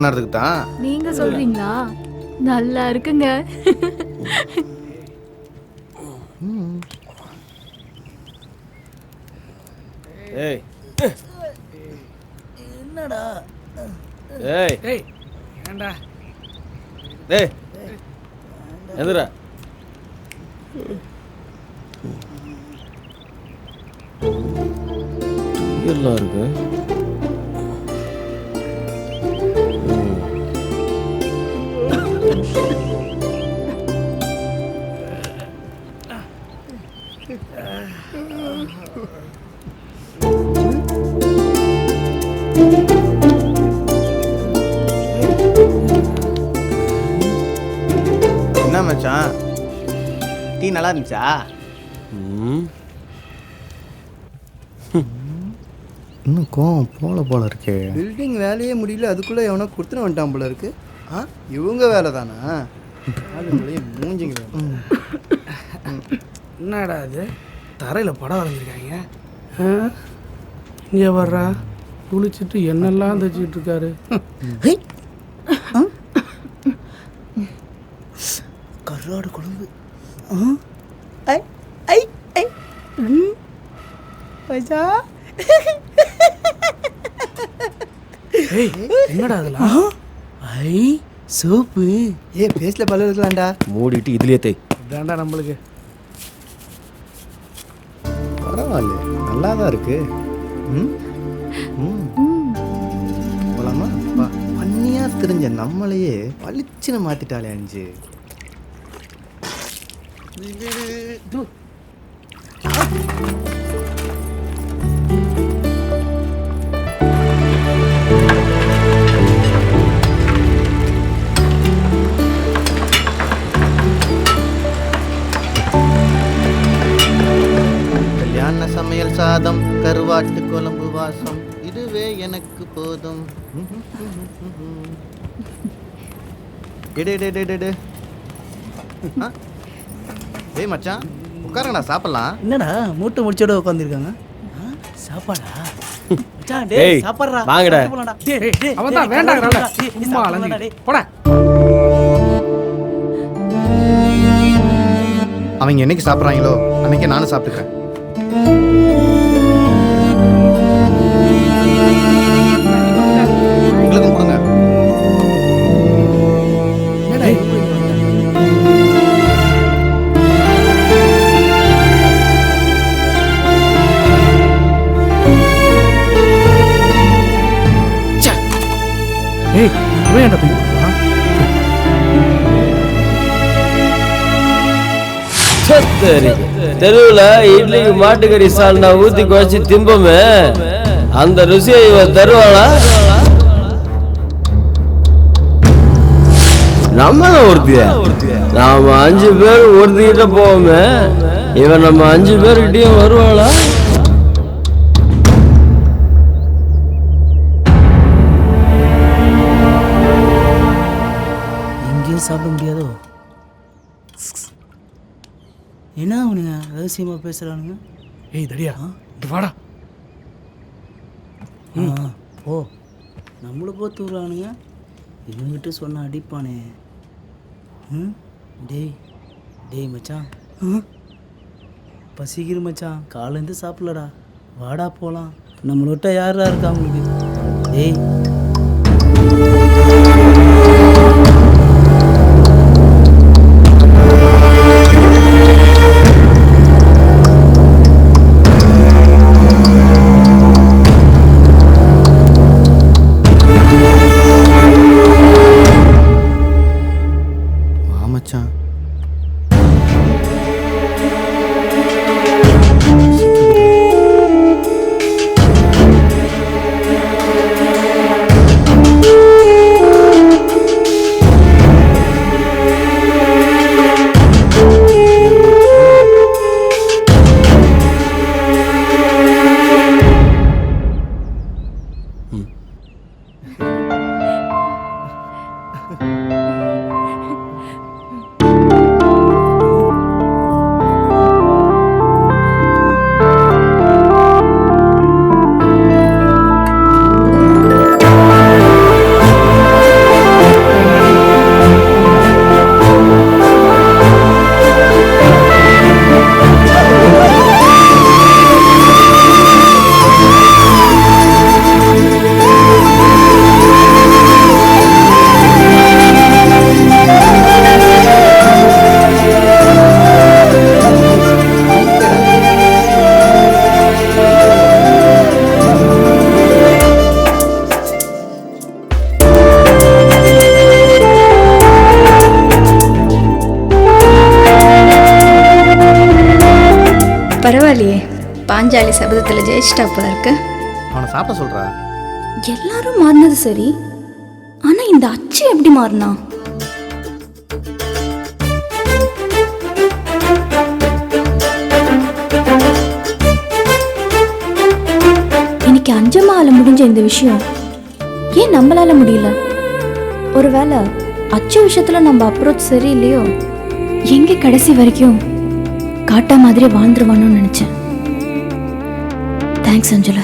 நடந்துக்கு தான். நீங்க சொல்றீங்களா? நல்லா இருக்குங்க. ஏய் என்னடா? ஏய் ஏய் ஏண்டா? ஏய் எந்திரா. எல்லாம் இருக்கு. என்ன மச்சான், டீ நல்லா இருந்துச்சா? இன்னும் கோவம் போல இருக்கே. பில்டிங் வேலையே முடியல, அதுக்குள்ளே எவனோ கொடுத்துன வந்துட்டான் போல இருக்கு. இவங்க வேலை தானா? மூஞ்சிங்க. என்னடா அது? தரையில் படம் வரைஞ்சிருக்காங்க. இங்கே வர்றா குளிச்சுட்டு என்னெல்லாம் தைச்சிட்டு இருக்காரு. கருவாடு குழம்பு. ஏய் என்னடா அதெல்லாம்? ஐ சோப்பு. பேஸ்ல பல இருக்கலாம்டா. மூடிட்டு இதுலயே தேய். இதாண்டா நம்மளுக்கு. பரவாயில்ல, நல்லா தான் இருக்கு. போலாமா? பண்ணியா தெரிஞ்ச நம்மளையே பளிச்சுன்னு மாத்திட்டாலே அஞ்சு. கல்யாண சமையல் சாதம், கருவாட்டு குழம்பு வாசம், இதுவே எனக்கு போதும். டேய் மச்சான், உட்காருங்கடா சாப்பிடலாம். என்னடா மூட்டை முடிச்சோட உட்காந்துருக்காங்க? சாப்பாடா? டேய் சாப்பாடுறா. வாங்கடா. அவன் தான் வேண்டாங்கறான்டா. சும்மா அலஞ்சி போடா. அவங்க என்னைக்கு சாப்பிட்றாங்களோ அன்னைக்கே நானும் சாப்பிட்டுக்கிறேன். உங்களுக்கும் கொடுங்க. ஏய் இவன் என்ன தூக்கிட்டான்? சரி, தெருவுல இட்லிக்கு மாட்டுக்கறி சால்னா ஊத்தி குழச்சி திம்பமே, அந்த ருசியை இவ தருவாளா? நம்ம ஒருத்திய நாம 5 பேர் ஒருத்திக்கிட்ட போவோமே, இவன் நம்ம 5 பேர்கிட்டயும் வருவாளா? எங்கேயும் சாப்பிட முடியாதோ? என்ன அவனுங்க ரகசியமா பேசுறானுங்க? ஏய் தடியா இங்க வாடா. ஓ நம்மளை பார்த்து விடுறானுங்க. இவங்கிட்ட சொன்ன அடிப்பானே. டேய் டேய் மச்சான், பசிக்கிற மச்சான், காலேருந்து சாப்பிடலடா, வாடா போகலாம். நம்மளை விட்டா யாரா இருக்கா அவங்களுக்கு? டேய் மச்சான், பாஞ்சாலி சபதத்தில் ஜெயிச்சிட்டா போல இருக்கு. அவனை சாப்பிட சொல்றா. எல்லாரும் மாறினது சரி, ஆனா இந்த அச்சு எப்படி மாறினா? இன்னைக்கு அஞ்சம்மாவால முடிஞ்ச இந்த விஷயம் ஏன் நம்மளால முடியல? ஒருவேளை அச்சு விஷயத்துல நம்ம அப்ரோச் சரியில்லையோ? எங்க கடைசி வரைக்கும் காட்டா மாதிரி வாழ்ந்துருவானு நினைச்சேன். தேங்க்ஸ் அஞ்சலா.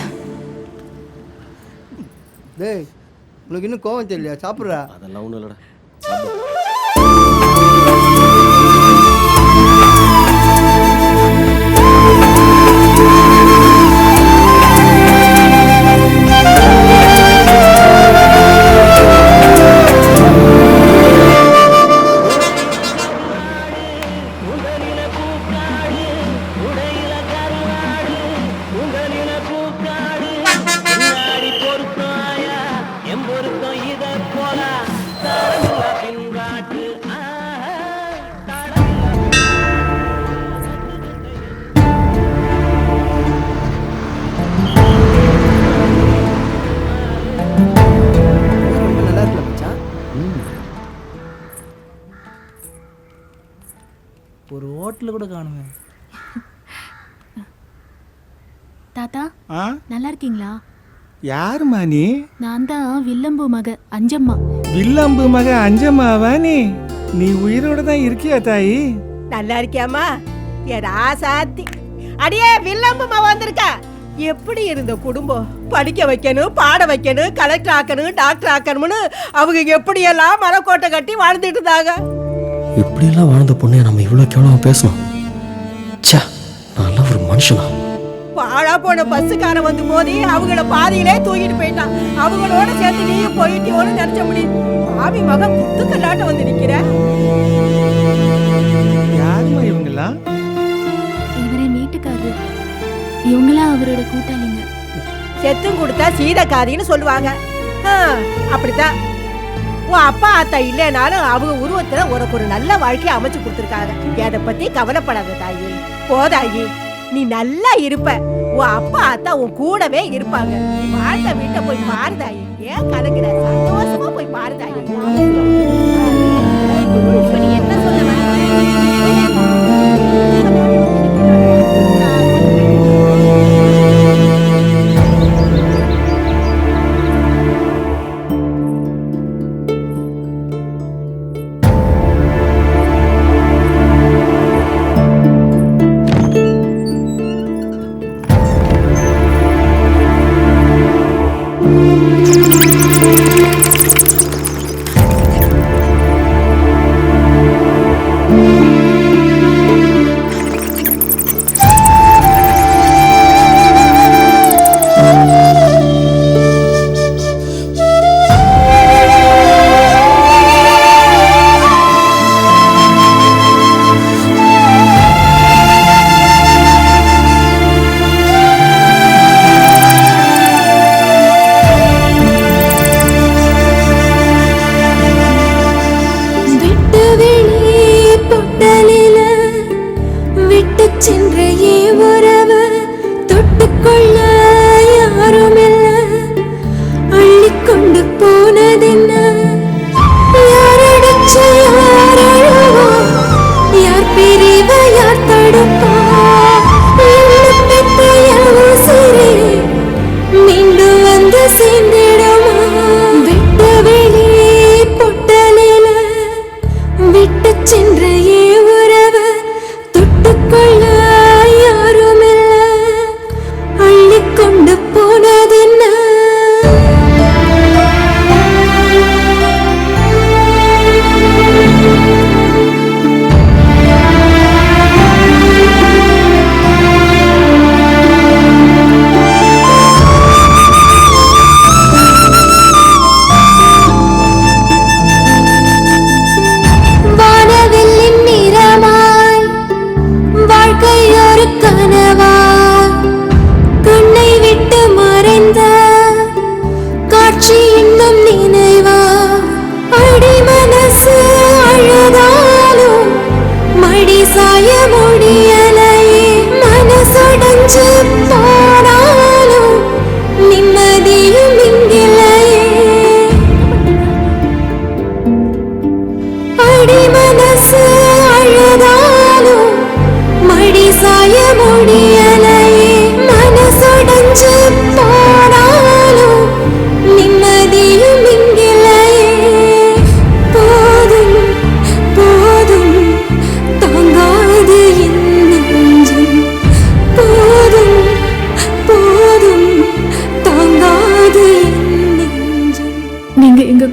டேய், உனக்கு இன்னும் கோவம் தெரியலையா? சாப்பிட்றா. அதெல்லாம் ஒன்றும் இல்லைடா. ரொம்ப நல்லா இருக்குல்ல மச்சான்? ஒரு ஹோட்டலில் கூட காணுமே. தாத்தா ஆ நல்லா இருக்கீங்களா? யாருமா நீ? நான் தான் வில்லம்பு மக அஞ்சம்மா. வில்லம்பு மக அஞ்சம்மாவா நீ? நீ உயிரோட தான் இருக்கியா தாயி? நல்லா இருக்கியாமா? என் ராசாத்தி. அடியே வில்லம்புமா வந்திருக்கா. எப்படி இருந்த குடும்பம்? படிக்க வைக்கணும், பாட வைக்கணும், கலெக்டர் ஆக்கணும், டாக்டர் ஆக்கணும்னு அவங்க எப்படியெல்லாம் மரக்கோட்டை கட்டி வாழ்ந்துட்டு இருந்தாங்க. இப்படியெல்லாம் வாழ்ந்த பொண்ணே நம்ம இவ்வளோ கேவலமாக பேசணும். ச்சே, நல்லா ஒரு மனுஷனா? பாழா போன பஸ்ஸுக்காரன் வந்து மோதி அவங்கள பாதியிலே தூக்கிட்டு போயிட்டான். அவங்களோட சேர்ந்து நீயும் போயிட்டியோன்னு நினைச்ச முடியும். மாமி மகன் குத்துக்கல்லாட்ட வந்து நிக்கிற. யாருமா இவங்கெல்லாம்? இவரே வீட்டுக்காரரு. இவங்களாம் அவரோட கூட்டாளிங்க. செத்தும் கொடுத்தா சீதக்காரின்னு சொல்லுவாங்க. அப்படித்தான். உன் அப்பா அத்தா இல்லைனாலும் அவங்க உருவத்துல உனக்கு ஒரு நல்ல வாழ்க்கையை அமைச்சு கொடுத்துருக்காங்க. அதை பத்தி கவலைப்படாத தாயி. போதாயி, நீ நல்லா இருப்ப. உன் அப்பா அத்தா உன் கூடவே இருப்பாங்க. நீ வாழ்ந்த வீட்டை போய் பாருதாயி. ஏன் கலங்குற? சந்தோஷமா போய் பாருதாயி. இப்ப நீ என்ன சொல்ல வர?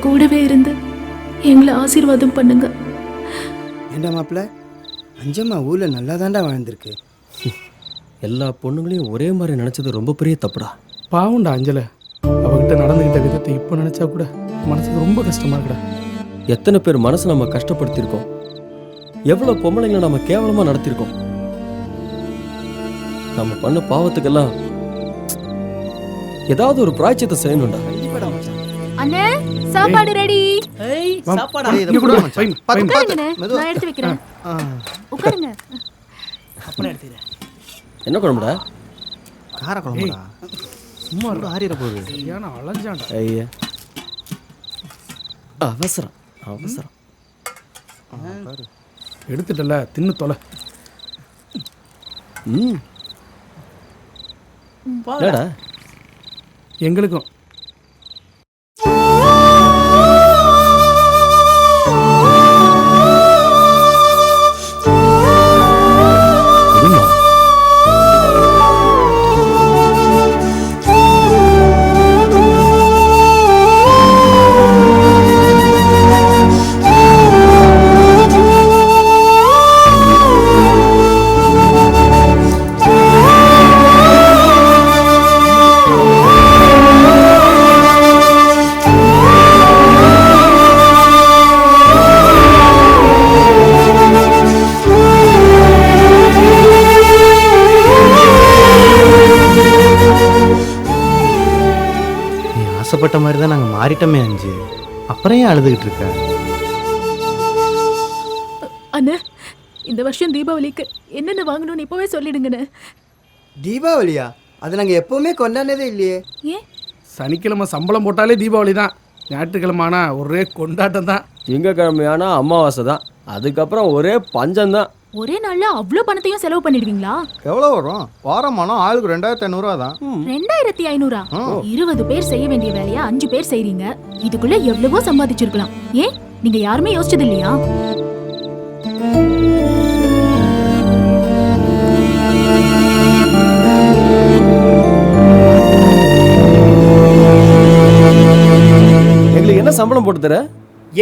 கூடவே இருந்து எங்களை ஆசீர்வாதம் பண்ணுங்க. ஏண்டா மாப்பிள்ள, அஞ்சம்மா ஊரில் நல்லா தாண்டா வாழ்ந்துருக்கு. எல்லா பொண்ணுங்களையும் ஒரே மாதிரி நினைச்சது ரொம்ப பெரிய தப்புடா. பாவுண்டா அஞ்சலை, அவகிட்ட நடந்துக்கிட்ட விதத்தை இப்போ நினச்சா கூட மனசுக்கு ரொம்ப கஷ்டமாக இருக்குடா. எத்தனை பேர் மனசை நம்ம கஷ்டப்படுத்தியிருக்கோம், எவ்வளோ பொம்பளைங்களை நம்ம கேவலமாக நடத்தியிருக்கோம். நம்ம பண்ண பாவத்துக்கெல்லாம் ஏதாவது ஒரு பிராய்ச்சியத்தை செய்யணும்டா. அண்ணே, சாப்பாடு ரெடி. சாப்பாடா? ஏய், இதை இங்க கொடு, கொடுடா மச்சான். வைங்க, பார்த்து, வைங்க. பார்த்து. உட்காருங்கண்ணே, மெதுவா. நான் எடுத்து வைக்கிறேன். ஆ. உட்காருங்க. அப்பனே எடுத்துக்கிறேன். என்ன குழம்புடா? கார குழம்புடா. சும்மா ஒரு ஆறிட போகுது. ஏன்னா அலைஞ்சான்டா. ஐயா, அவசரம் அவசரம். எடுத்துட்டல, தின்னு தொலை. என்னடா எங்களுக்கும் ஆசைப்பட்ட மாதிரி தான் நாங்கள் மாறிட்டோமே அஞ்சு. அப்புறம் ஏன் அழுதுகிட்டு இருக்க? அண்ணே, இந்த வருஷம் தீபாவளிக்கு என்னென்ன வாங்கணும்னு இப்பவே சொல்லிடுங்கண்ணே. தீபாவளியா? அது நாங்கள் எப்போவுமே கொண்டாடினதே இல்லையே. ஏன்? சனிக்கிழமை சம்பளம் போட்டாலே தீபாவளி தான். ஞாயிற்றுக்கிழமை ஆனா ஒரே கொண்டாட்டம் தான். திங்கக்கிழமையானா அமாவாசை தான், அதுக்கப்புறம் ஒரே பஞ்சம்தான். ஒரே நாள்ல அவ்வளோ பணத்தையும் செலவு பண்ணிடுவீங்களா? எவ்வளோ வரும்? வாரமானம் ஆளுக்கு 2500 தான். 2500? 20 பேர் செய்ய வேண்டிய வேலையா 5 பேர் செய்றீங்க. இதுக்குள்ள எவ்வளவோ சம்பாதிச்சிருக்கலாம். ஏன் நீங்க யாருமே யோசிச்சது இல்லையா? எங்களுக்கு என்ன சம்பளம் போட்டு தர?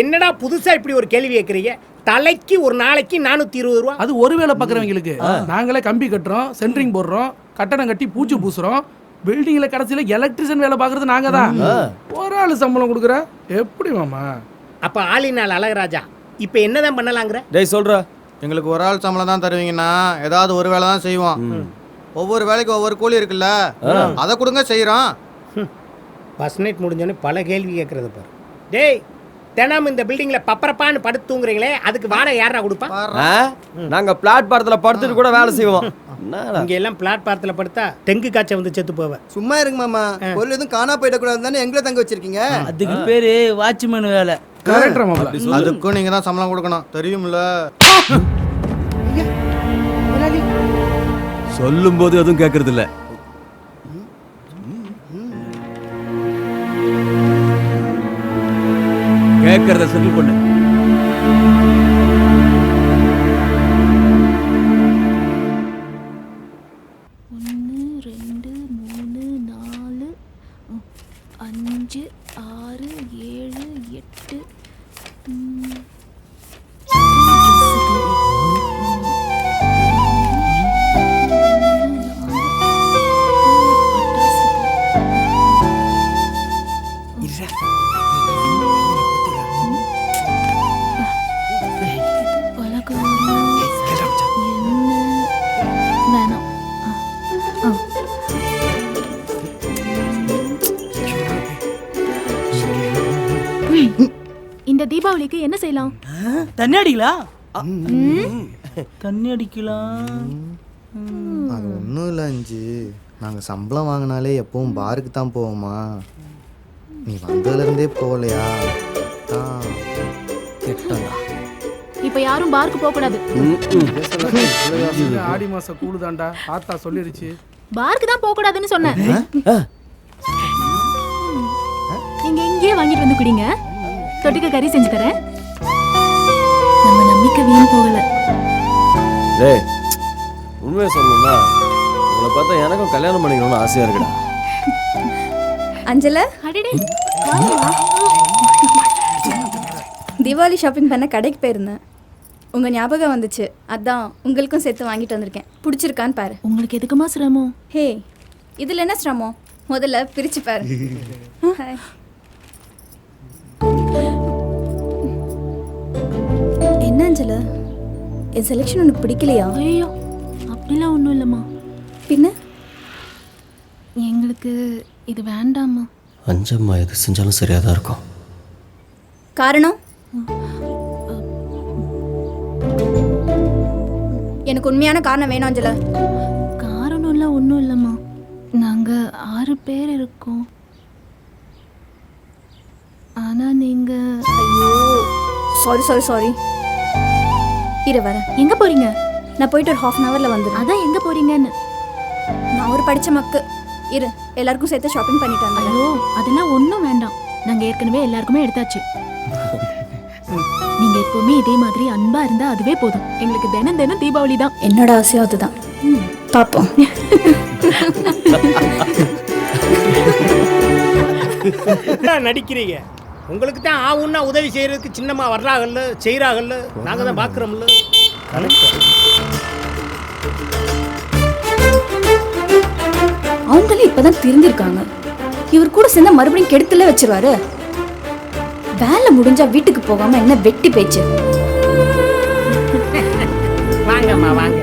என்னடா புதுசா இப்படி ஒரு கேள்வி கேட்கறீங்க? தலைக்கு ஒரு நாளைக்கு 420 ரூபா. அது ஒரு வேலை பார்க்குறவங்களுக்கு. நாங்களே கம்பி கட்டுறோம், சென்ட்ரிங் போடுறோம், கட்டடம் கட்டி பூச்சி பூசுறோம். பில்டிங்ல கடைசியில எலக்ட்ரிஷியன் வேலை பார்க்கறது நாங்க தான். ஒரு ஆள் சம்பளம் கொடுக்குற எப்படி மாமா? அப்ப ஆளினால் அழகராஜா இப்ப என்னதான் பண்ணலாங்கிற? டேய் சொல்ற, எங்களுக்கு ஒரு ஆள் சம்பளம் தான் தருவீங்கன்னா ஏதாவது ஒரு வேலை தான் செய்வோம். ஒவ்வொரு வேலைக்கு ஒவ்வொரு கூலி இருக்குல்ல, அதை கொடுங்க செய்கிறோம். ஃபர்ஸ்ட் நைட் முடிஞ்சோன்னு பல கேள்வி கேட்கறது பாரு. டேய், தினம் இந்த பில்டிங்ல பப்பரப்பான்னு படுத்து தூங்குறீங்களே, அதுக்கு வாடகை யாரா கொடுப்பா? நாங்க பிளாட்பாரத்துல படுத்துட்டு கூட வேலை செய்வோம். இங்க எல்லாம் பிளாட்பாரத்துல படுத்தா டெங்கு காய்ச்சல் வந்து செத்து போவேன். சும்மா இருங்க மாமா. பொருள் எதுவும் காணா போயிடக்கூடாது தானே எங்களை தங்க வச்சிருக்கீங்க. அதுக்கு பேரு வாட்ச்மேன் வேலை. கரெக்டா மாமா? அதுக்கும் நீங்கள் தான் சம்பளம் கொடுக்கணும், தெரியுமில்ல? சொல்லும் போது எதுவும் கேட்கறது இல்ல. கேட்கறத செட்டில் பண்ணு. ஒன்று, 2, 3, 4, 5, 6, 7, 8. இந்த தீபாவளிக்கு என்ன செய்யலாம்? தண்ணி அடிக்கலாம். தண்ணி அடிக்கலாம். அது ஒன்றும் இல்லை அஞ்சு. நாங்கள் சம்பளம் வாங்கினாலே எப்பவும் பாருக்கு தான் போவோமா? நீ வந்ததுலேருந்தே போகலையா? இப்ப யாரும் பார்க்கு போக கூடாது. ஆடி மாசம் கூடுதாண்டா, ஆத்தா சொல்லிருச்சு. பார்க்கு தான் போக கூடாதுன்னு சொன்னேன். நீங்க இங்கேயே வாங்கிட்டு வந்து குடிங்க, தொட்டுக்க கறி செஞ்சு தரேன். நம்ம நம்பிக்கை வீண் போகல. டேய், உண்மையை சொல்லணும்னா உங்களை பார்த்தா எனக்கும் கல்யாணம் பண்ணிக்கணும்னு ஆசையா இருக்குடா. அஞ்சல அடடே, வாங்கம்மா. தீபாவளி ஷாப்பிங் பண்ண கடைக்கு போயிருந்தேன். உங்கள் ஞாபகம் வந்துச்சு, அதான் உங்களுக்கும் சேர்த்து வாங்கிட்டு வந்திருக்கேன். பிடிச்சிருக்கான்னு பாரு. உங்களுக்கு எதுக்குமா சிரமம்? ஹே, இதில் என்ன சிரமம்? முதல்ல பிரிச்சு பாரு. Hi. என்ன அஞ்சல, என் செலெக்ஷன் உனக்கு பிடிக்கலையா? ஐயோ அப்படிலாம் ஒன்றும் இல்லைம்மா. பின்ன எங்களுக்கு இது வேண்டாம்மா. அஞ்சம்மா எது செஞ்சாலும் சரியாக தான் இருக்கும். காரணம்? எனக்கு உண்மையான காரணம் வேணும் அஞ்சல. காரணம்லாம் ஒன்றும் இல்லைம்மா. நாங்கள் 6 பேர் இருக்கோம். ஆனால் நீங்கள் ஐயோ, சாரி இரு வரேன். எங்கே போகிறீங்க? நான் போயிட்டு ஒரு 1/2 hourல வந்துடுறேன். அதான் எங்கே போகிறீங்கன்னு. நான் ஒரு படித்த மக்கு. இரு, எல்லாருக்கும் சேர்த்து ஷாப்பிங் பண்ணிட்டு வந்தேன். ஐயோ அதெல்லாம் ஒன்றும் வேண்டாம். நாங்கள் ஏற்கனவே எல்லாருக்குமே எடுத்தாச்சு. நீங்கள் எப்போவுமே இதே மாதிரி அன்பாக இருந்தால் அதுவே போதும். எங்களுக்கு தினம் தினம் தீபாவளி தான். என்னோட ஆசையும் அதுதான். பார்ப்போம். நடிக்கிறீங்க. உங்களுக்கு தான் ஆவுன்னா உதவி செய்யறதுக்கு சின்னம்மா வர்றாங்கல்ல, செய்கிறாங்கல்ல, நாங்கள் தான் பார்க்குறோம்ல. அவங்களே இப்பதான் திருந்திருக்காங்க. இவர் கூட சேர்ந்தா மறுபடியும் கெடுத்துல வச்சிருவாரு. வேலை முடிஞ்சா வீட்டுக்கு போகாம என்ன வெட்டி பேச்சு. வாங்கம்மா வாங்க.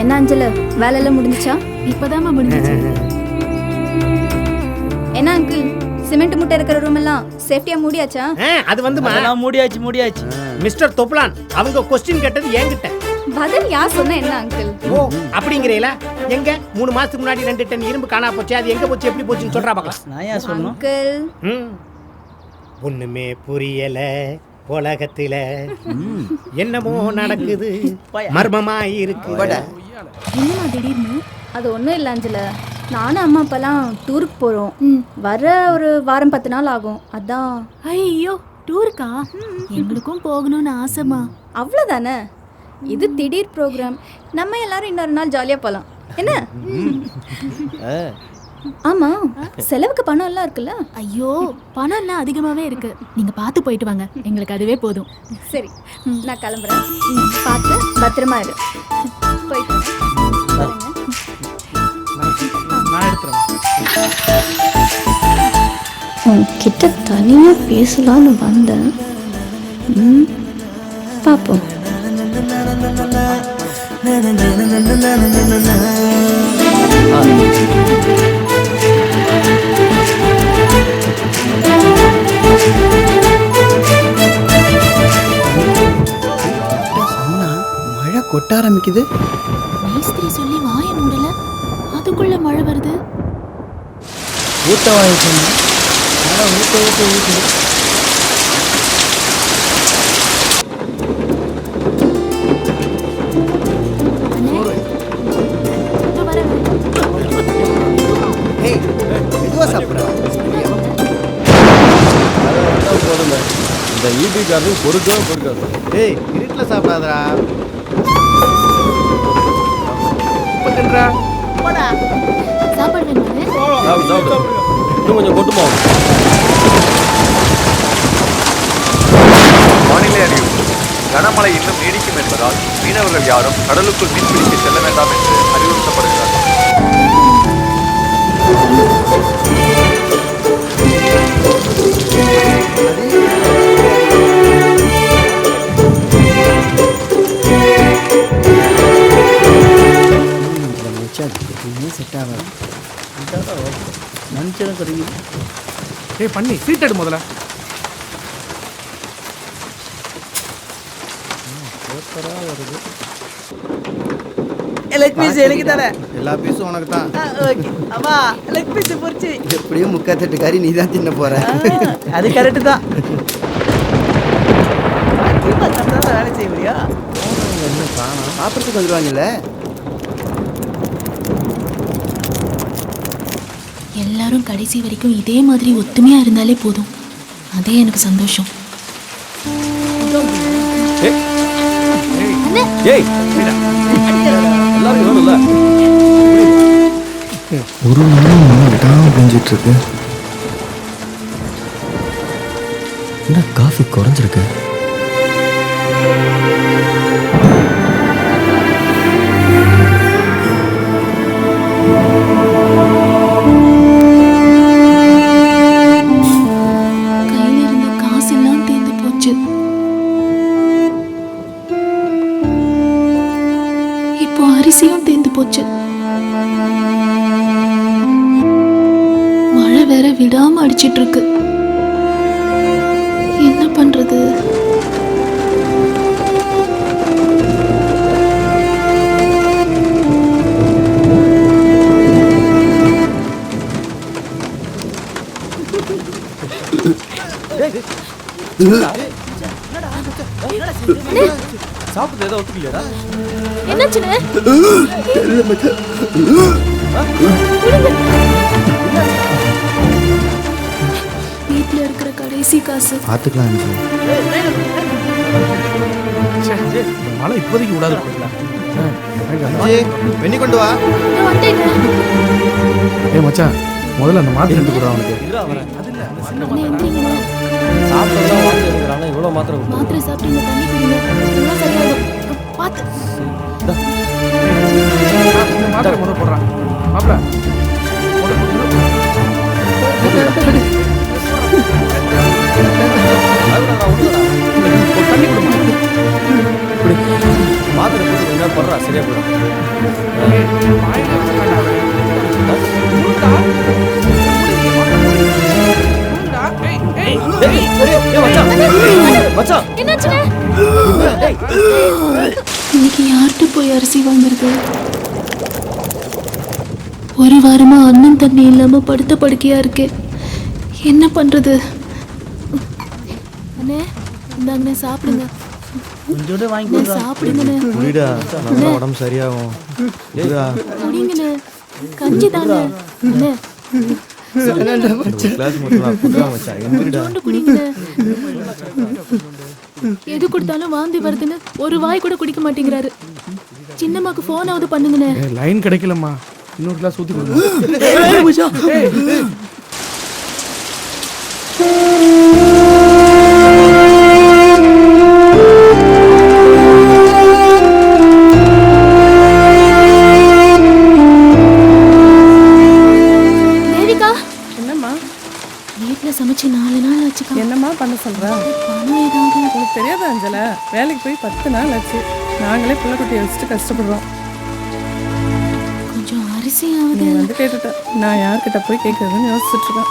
என்ன அஞ்சல, வேலையெல்லாம் முடிஞ்சுச்சா? இப்போதாம்மா முடிஞ்சிச்சு. என்ன அங்கிள், சிமெண்ட் மூட்டை இருக்கிற ரூம் எல்லாம் சேஃப்டியா மூடியாச்சா? அது வந்து முடியாச்சு. மிஸ்டர் தொப்லான் அவங்க கொஸ்டின் கேட்டது என்கிட்ட. பதில் யார் சொன்னா என்ன அங்கிள்? ஓ அப்படிங்கிறீங்களா? எங்க 3 மாசத்துக்கு முன்னாடி 2 டன் இரும்பு காணா போச்சு, அது எங்க போச்சு எப்படி போச்சுன்னு சொல்றா பார்க்கலாம். நான் ஏன் சொல்லணும்? அங்கிள் ஒண்ணுமே புரியல உலகத்துல, என்னமோ நடக்குது, மர்மமா இருக்கு. என்னம்மா திடீர்னு? அது ஒன்றும் இல்லை அஞ்சல, நானும் அம்மா அப்பெல்லாம் டூருக்கு போகிறோம். வர ஒரு வாரம் 10 நாள் ஆகும். அதான். ஐயோ டூருக்கா? எங்களுக்கும் போகணும்னு ஆசைமா. அவ்வளோதானே, இது திடீர் ப்ரோக்ராம். நம்ம எல்லாரும் இன்னொரு நாள் ஜாலியாக போகலாம். என்ன? ஆமாம், செலவுக்கு பணம் எல்லாம் இருக்குல்ல. ஐயோ பணம் எல்லாம் அதிகமாகவே இருக்கு. நீங்கள் பார்த்து போயிட்டு வாங்க, எங்களுக்கு அதுவே போதும். சரி, நான் கிளம்புறேன். பார்த்து பத்திரமா இரு. போயிட்டு வரேங்க. நான் எடுத்துறேன். உன்கிட்ட தனியாக பேசலான்னு வந்தேன். பார்ப்போம். மழை கொட்ட ஆரம்பிக்குது. மேஸ்திரி சொல்லி வாய மூடல, அதுக்குள்ள மழை வருது. ஊத்த வாங்கிட்டு ஊத்த. ஏய், மெதுவா சாப்பிடுறா. போதுமே, இந்த ஈபி காரது பொறுக்காது. ஏய் இருட்டில் சாப்பிடாதடா. இப்போ தின்றா. சாப்பாடு வேணுமானே? சாப்பிடு. இன்னும் கொஞ்சம் கொட்டுமா? வானிலை அறிவிப்பு. கனமழை இன்னும் நீடிக்கும் என்பதால் மீனவர்கள் யாரும் கடலுக்குள் மீன்பிடிக்க செல்ல வேண்டாம் என்று அறிவுறுத்தப்படுகிறார்கள். செட் ஆகாது. மனுஷனும் கிடைக்குது. ஏய் பண்ணி சீட் எடு முதல்ல. லெக் பீஸ் எனக்கு தானே. எல்லா பீஸும் உனக்கு தான். ஓகே அம்மா, லெக் பீஸ் பொரிச்சு. எப்படியும் 3/4 கறி நீ தான் தின்ன போற. அது கரெக்ட் தான். வேலை செய்ய முடியா? சாப்பிட்றதுக்கு வந்துடுவாங்கல்ல. எல்லாரும் கடைசி வரைக்கும் இதே மாதிரி ஒத்துமையா இருந்தாலே போதும். அதே எனக்கு சந்தோஷம். ஏய் எல்லாரும் வேணும்ல. ஒரு மணி விடாமல் பெஞ்சிட்டு இருக்கு. என்ன காஃபி குறைஞ்சிருக்கு? கையில இருந்த காசெல்லாம் தீர்ந்து போச்சு. இப்போ அரிசியும் தீர்ந்து போச்சு. மழை வேற விடாம அடிச்சிட்டு இருக்கு. என்ன பண்றது? சாப்பிட்டு ஏதோ ஒத்துக்கலையாடா? என்னாச்சுன்னு? வீட்டுல இருக்கிற கடைசி காசு. பார்த்துக்கலாம் அஞ்சு. ச்சே, இந்த மழை இப்போதைக்கு விடாது போயிடலாம். அஞ்சு வெண்ணி கொண்டு வா. நான் வந்துட்டேங்க. ஏய் மச்சான், முதல்ல அந்த மாத்திரை எடுத்து கொடுறா அவனுக்கு. இருடா வரேன். அண்ணே, எந்திரிங்கண்ணே. சாப்பிட்டதெல்லாம் வாங்கி எடுக்கிறானா இவ்வளோ மாத்திரை கொடுத்து. மாத்திரை சாப்பிட்டு இந்த தண்ணி குடிங்க. எல்லாம் சரியாயிடும். பார்த்து. இந்த மாத்திரை முதல் போடுறான் மாப்பிள. தண்ணி கொடுமா. மாத்திரை போட்டு கொஞ்ச நேரம் போடுறா சரியா போயிடும். மச்சான் என்னாச்சுண்ணே? இன்னைக்கு யார்கிட்ட போய் அரிசி வாங்குறது? ஒரு வாரமா அண்ணன் தண்ணி இல்லாம படுத்த படுக்கையா இருக்கு. என்ன பண்றது? அண்ணே, இந்தாங்கண்ணே சாப்பிடுங்க. அண்ணே, சாப்பிடுங்கண்ணே. குடிடா, நல்லா உடம்பு சரியாகும். குடிடா. குடிங்கண்ணே. கஞ்சி தானே. அண்ணே, ஒரு கிளாஸ் மட்டும் நான் குடிக்கலாம் மச்சான். எந்திரிடா. கொஞ்சோண்டு குடிங்கண்ணே. எது கொடுத்தாலும் வாந்தி வருதுன்னு ஒரு வாய் கூட குடிக்க மாட்டேங்கிறாரு. சின்னம்மாக்கு போனாவது பண்ணுங்கண்ணே. லைன் கிடைக்கலம்மா, இன்னொரு கிளாஸ் ஊற்றி கொடுங்க. தேவிகா, என்னம்மா வீட்டுல சமைச்சு 4 நாள் ஆச்சுக்கா. என்னம்மா பண்ண சொல்ற? பணம் ஏதாவது? உனக்கு தெரியாத அஞ்சல, வேலைக்கு போய் 10 நாள் ஆச்சு. நாங்களே பிள்ளைக்குட்டியை வச்சுட்டு கஷ்டப்படுறோம். கொஞ்சம் அரிசியாவது. நீ வந்து கேட்டுட்ட, நான் யார்கிட்ட போய் கேட்கறதுன்னு யோசிச்சுட்டு இருக்கேன்.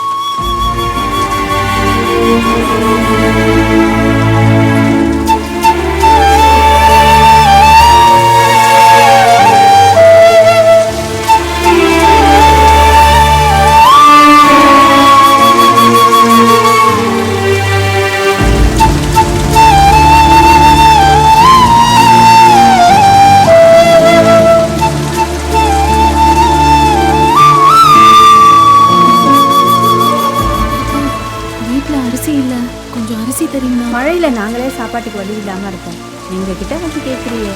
மழையில நாங்களே சாப்பாட்டுக்கு வழி இல்லாம இருக்கோம். நீங்க கிட்ட வந்து கேட்குறியே.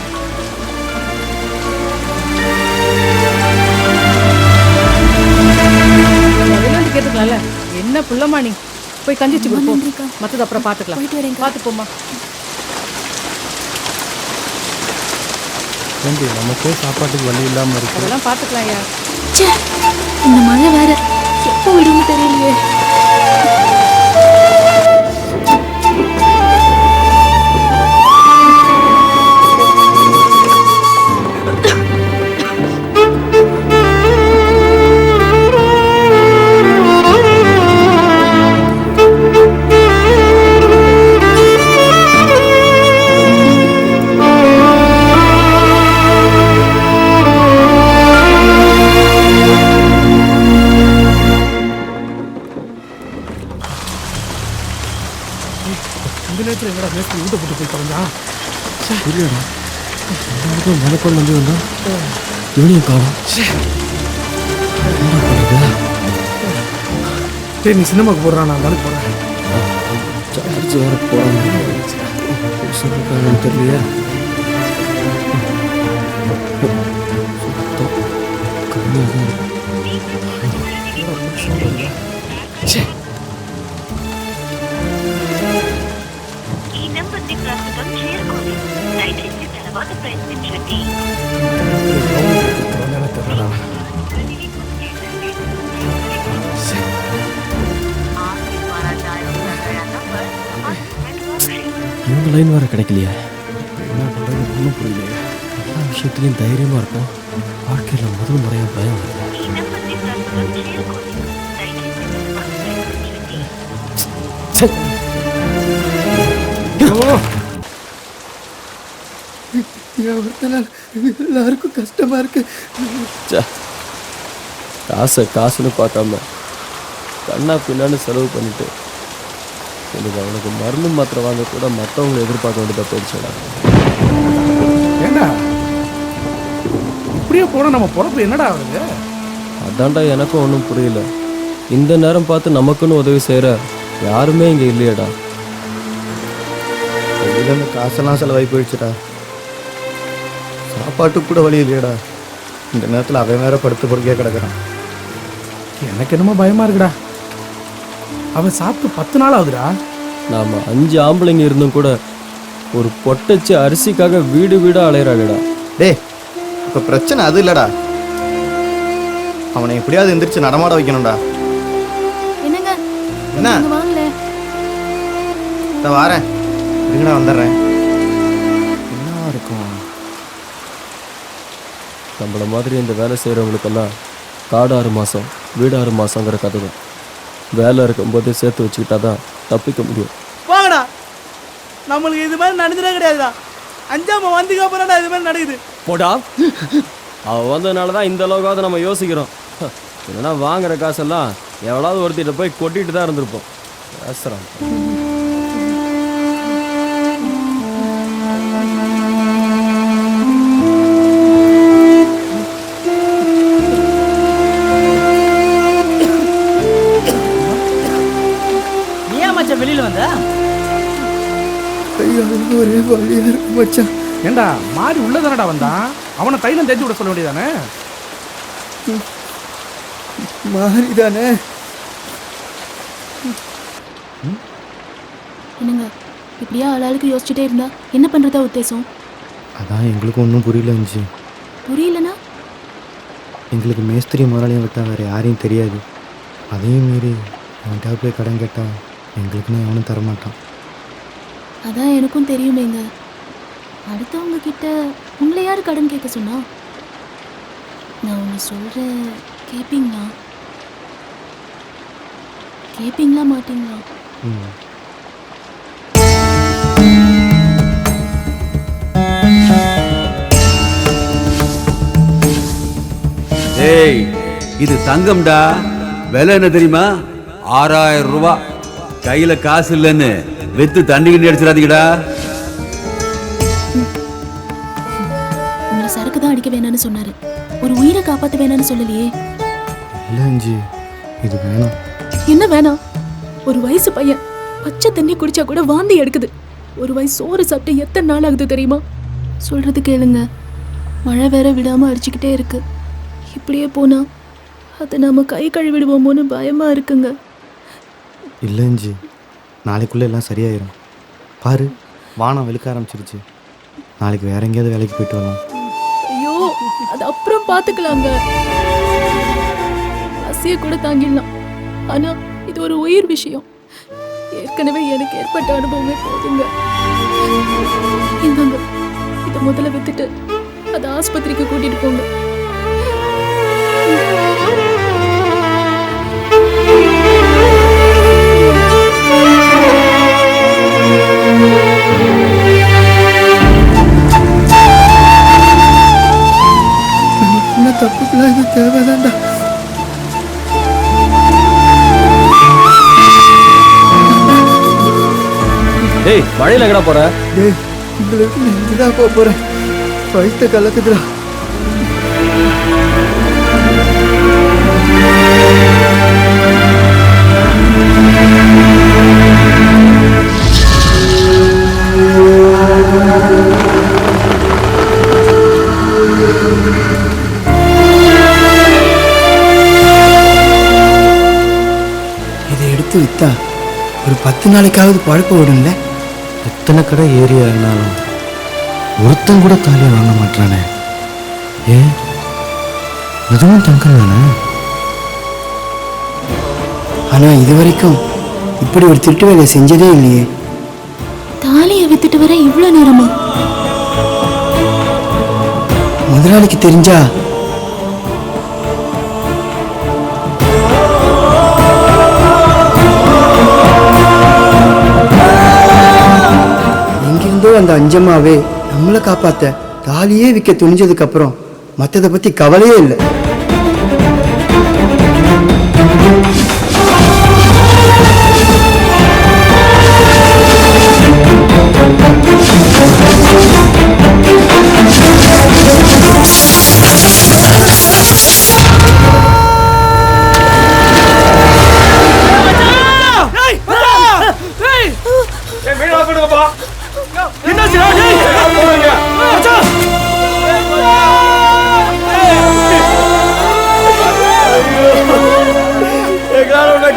கேட்டுக்கலாம்ல. என்ன புள்ளமா நீ போய் கஞ்சி வச்சு கொடுப்போம். மற்றது அப்புறம் பார்த்துக்கலாம். பார்த்து போமா. ஏண்டி நமக்கே சாப்பாட்டுக்கு வழி இல்லாமல் இருக்கு. அதெல்லாம் பார்த்துக்கலாம் ஐயா. இந்த மழை வேற எப்போ விடுன்னு தெரியலையே. இந்த நேரத்தில் எங்கடா மேஸ்திரி வீட்டை போட்டு போய் தொலைஞ்சா? புரியடா, மலைக்கோள் வந்து வந்தா இவனையும் காணும். என்ன பண்ணுறது? சரி, நீ சினிமாவுக்கு போடுறான், நான் வேலைக்கு போகிறேன். சார்ஜ் வேறு போகிறாங்க, தெரியலையா? சுத்தம் கம்மியாக தான் இருக்கு. ఈ నెంబర్ని ప్రస్తుతం చేరుకోలేదు. இவங்க லைன் வேற கிடைக்கலையே, என்ன பண்ணுறது ஒன்றும் புரியலையே. எல்லா விஷயத்துலையும் தைரியமாக இருக்கும், வாழ்க்கையில் முதல் முறையாக பயம் வருது. எல்லாருக்கும் கஷ்டமா இருக்கு. காசுன்னு பார்க்காம கண்ணா பின்னான்னு செலவு பண்ணிட்டு எனக்கு அவனுக்கு மருந்து மாத்திரை வாங்க கூட மற்றவங்களை எதிர்பார்க்க வேண்டியதாக போயிடுச்சுடா. ஏண்டா இப்படியே போனால் நம்ம பொழப்பு என்னடா ஆகுது? அதான்டா எனக்கும் ஒன்றும் புரியல. இந்த நேரம் பார்த்து நமக்குன்னு உதவி செய்கிற யாருமே இங்கே இல்லையடா. கையில் இந்த காசெல்லாம் செலவாகி போயிடுச்சுடா. சாப்பாட்டுக்கு கூட வழி இல்லையடா. இந்த நேரத்தில் அவன் வேற படுத்து பொறுக்கையாக கிடக்குறான். எனக்கு என்னமோ பயமா இருக்குடா. அவன் சாப்பிட்டு 10 நாள் ஆகுதுடா. நாம் 5 ஆம்பளைங்க இருந்தும் கூட ஒரு பொட்டச்சு அரிசிக்காக வீடு வீடாக அலையிறாங்கடா. டேய், இப்போ பிரச்சனை அது இல்லைடா. அவனை எப்படியாவது எந்திரிச்சு நடமாட வைக்கணும்டா. என்னங்க என்ன? இங்க வாங்கல. நான் வாரேன், இருங்கடா வந்துடுறேன். என்ன இருக்கும்? நம்மள மாதிரி இந்த வேலை செய்கிறவங்களுக்கெல்லாம் காடு 6 மாதம் வீடு 6 மாதங்கிற கதை தான். வேலை இருக்கும்போதே சேர்த்து வச்சுக்கிட்டா தான் தப்பிக்க முடியும். போங்கடா, நம்மளுக்கு இது மாதிரி நடந்துடே கிடையாதுடா. 5ஆம் வந்துக்கு அப்புறம் இது மாதிரி நடக்குது. போடா, அவள் வந்ததுனால தான் இந்த அளவுக்காவது நம்ம யோசிக்கிறோம். இல்லைன்னா வாங்குற காசெல்லாம் எவ்வளோவது ஒருத்திட்ட போய் கொட்டிட்டு தான் இருந்திருப்போம். பேசுகிறான். வெளியில வந்த ஒரே வழியா இருக்கு மச்சான். ஏண்டா மாறி உள்ளதானடா வந்தான், அவனை தைலம் தேய்ச்சி விட சொல்ல வேண்டியதானே? மாறிதானே? என்னங்க இப்படியா ஆளாளுக்கு யோசிச்சுட்டே இருந்தா என்ன பண்றதா உத்தேசம்? அதான் எங்களுக்கு ஒன்றும் புரியல இருந்துச்சு. புரியலனா? எங்களுக்கு மேஸ்திரி முதலாளியும் விட்டா வேறு யாரையும் தெரியாது. அதையும் மீறி அவன்கிட்ட போய் கடன் கேட்டால் எங்களுக்குன்னு அவனும் தரமாட்டான். அதான் எனக்கும் தெரியுமேங்க. அடுத்தவங்க கிட்ட உங்களை யார் கடன் கேட்க சொன்னா? நான் ஒன்று சொல்கிறேன், கேட்பீங்களா? கேட்பீங்களா மாட்டீங்களா? ஏய், இது தங்கம்டா. விலை என்ன தெரியுமா? 6000 ரூபாய். கையில காசு இல்லைன்னு வெத்து தண்ணி கிண்டி அடிச்சிடாதீங்கடா. உங்களை சரக்கு தான் அடிக்க வேணான்னு சொன்னாரு, ஒரு உயிரை காப்பாற்ற வேணான்னு சொல்லலையே. இல்லை அஞ்சு, இது வேணாம். என்ன வேணாம்? ஒரு வயசு பையன் பச்சை தண்ணி குடிச்சா கூட வாந்தி எடுக்குது. ஒரு வயசு சோறு சாப்பிட்டு எத்தனை நாள் ஆகுது தெரியுமா? சொல்றது கேளுங்க, மழை வேற விடாம அடிச்சுக்கிட்டே இருக்கு. இப்படியே போனா அதை நாம கை கழுவிடுவோமோன்னு பயமா இருக்குங்க. இல்லை அஞ்சு, நாளைக்குள்ளே எல்லாம் சரியாயிரும். பாரு, வானம் வெளுக்க ஆரம்பிச்சிருச்சு. நாளைக்கு வேற எங்கேயாவது வேலைக்கு போயிட்டு வரலாம். ஐயோ, அது அப்புறம் பார்த்துக்கலாங்க. பசிய கூட தாங்கிடலாம். ஆனா இது ஒரு உயிர் விஷயம். ஏற்கனவே எனக்கு ஏற்பட்ட அனுபவமே போதுங்க. இந்தாங்க, இதை முதல்ல வித்துட்டு அதை ஆஸ்பத்திரிக்கு கூட்டிட்டு போங்க. தப்புக்குலாம் இது தேவைதான்டா. டேய், மழையில் எங்கடா போற? டேய், உங்களுக்கு நெஞ்சுதான் போக போறேன். வயிற்ற கலக்குதுடா. வித்தா ஒரு 10 நாளைக்காவது பழக்க விடும்ல. எத்தனை கடை ஏறி ஆகினாலும் ஒருத்தன் கூட தாலியை வாங்க மாட்டானே. ஏன் அதுவும் தங்கம் தானே? ஆனால் இது வரைக்கும் இப்படி ஒரு திருட்டு வேலை செஞ்சதே இல்லையே. தாலியை வித்துட்டு வர இவ்வளோ நேரமா? முதலாளிக்கு தெரிஞ்சா எங்கிருந்தோ அந்த அஞ்சம்மாவே நம்மளை காப்பாத்த தாலியே விற்க துணிஞ்சதுக்கு அப்புறம் மற்றதை பத்தி கவலையே இல்லை.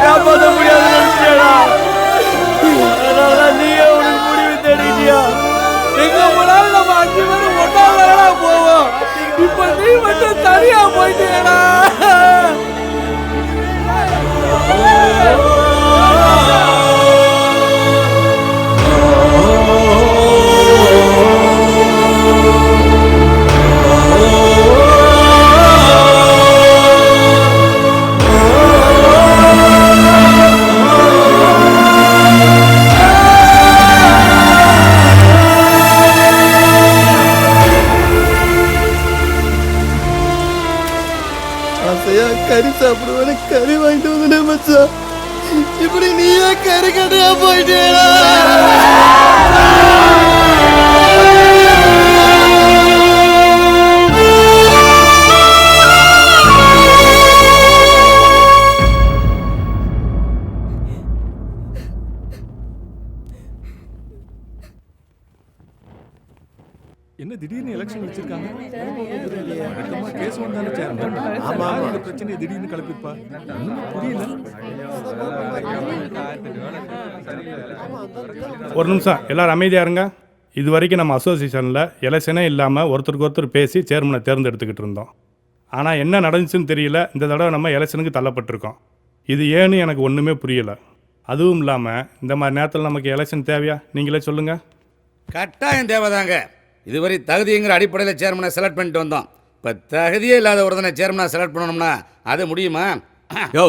காப்பாற்ற முடியாது நினைச்சியா? அதனால நீயே உனக்கு முடிவு தெரிஞ்சியா? எங்க போனாலும் நம்ம 5 பேரும் ஒன்னால போவோம். இப்ப நீ மட்டும் தனியா போயிட்டேடா. கறி சாப்பிடுவேன், கறி வாங்கிட்டு வந்து மச்சான். இப்படி நீயே கறி கடையா போயிட்டேடா. என்ன திடீர்னு எலெக்ஷன் வச்சிருக்காங்க? வழக்கமா கேஸ் வந்தாலே சேர்மன். ஆமா இந்த பிரச்சனையை திடீர்னு கிளப்பிப்பா. புரியல. ஒரு நிமிஷம் எல்லாரும் அமைதியா இருங்க. இது வரைக்கும் நம்ம அசோசியேஷனில் எலெக்ஷனே இல்லாமல் ஒருத்தருக்கு ஒருத்தர் பேசி சேர்மனை தேர்ந்தெடுத்துக்கிட்டு இருந்தோம். ஆனால் என்ன நடந்துச்சுன்னு தெரியல. இந்த தடவை நம்ம எலெக்ஷனுக்கு தள்ளப்பட்டிருக்கோம். இது ஏன்னு எனக்கு ஒன்றுமே புரியலை. அதுவும் இல்லாமல் இந்த மாதிரி நேரத்தில் நமக்கு எலெக்ஷன் தேவையா? நீங்களே சொல்லுங்கள். கட்டாயம் தேவைதாங்க. இதுவரை தகுதிங்கிற அடிப்படையில் சேர்மனை செலக்ட் பண்ணிட்டு வந்தோம். இப்போ தகுதியே இல்லாத ஒருத்தனை சேர்மனை செலக்ட் பண்ணணும்னா அது முடியுமா? யோ,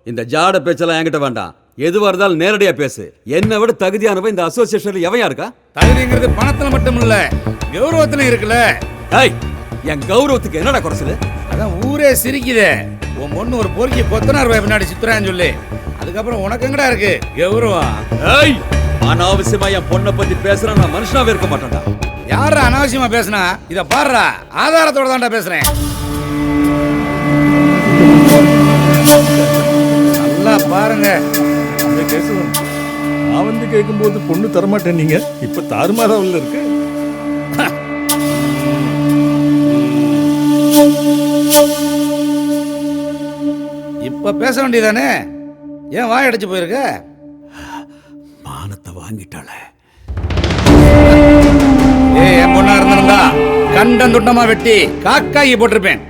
இந்த ஜாட பேச்செல்லாம் என்கிட்ட வேண்டாம். எதுவாக இருந்தாலும் நேரடியாக பேசு. என்னை விட தகுதியானவன் இந்த அசோசியேஷனில் எவையா இருக்கா? தகுதிங்கிறது பணத்தில் மட்டும் இல்லை, கௌரவத்திலும் இருக்குல்ல. ஏய், என் கௌரவத்துக்கு என்னடா குறைச்சது? அதான் ஊரே சிரிக்குதே. உன் பொண்ணு ஒரு பொறுக்கி கொத்தனார் பின்னாடி சுத்துறான்னு சொல்லி. அதுக்கப்புறம் உனக்கு எங்கடா இருக்கு கௌரவம்? ஏய், அனாவசியமா என் பொண்ணை பத்தி பேசுறேன். நான் மனுஷனாவே இருக்க மாட்டேன்டா. யாரா அனாவசியமா பேசுனா? இத பாருடா, ஆதாரத்தோட தான்டா பேசுறேன். நல்லா பாருங்க. அந்த கேஸ் நான் வந்து கேட்கும்போது பொண்ணு தரமாட்டேன் நீங்க. இப்ப தாறுமாறாவில் இருக்கு. இப்ப பேச வேண்டியதானே? ஏன் வாய் அடைச்சு போயிருக்க? மானத்தை வாங்கிட்டாளே. என் பொண்ணா இருந்திருந்தா கண்டம் துண்டமா வெட்டி காக்காயி போட்டிருப்பேன்.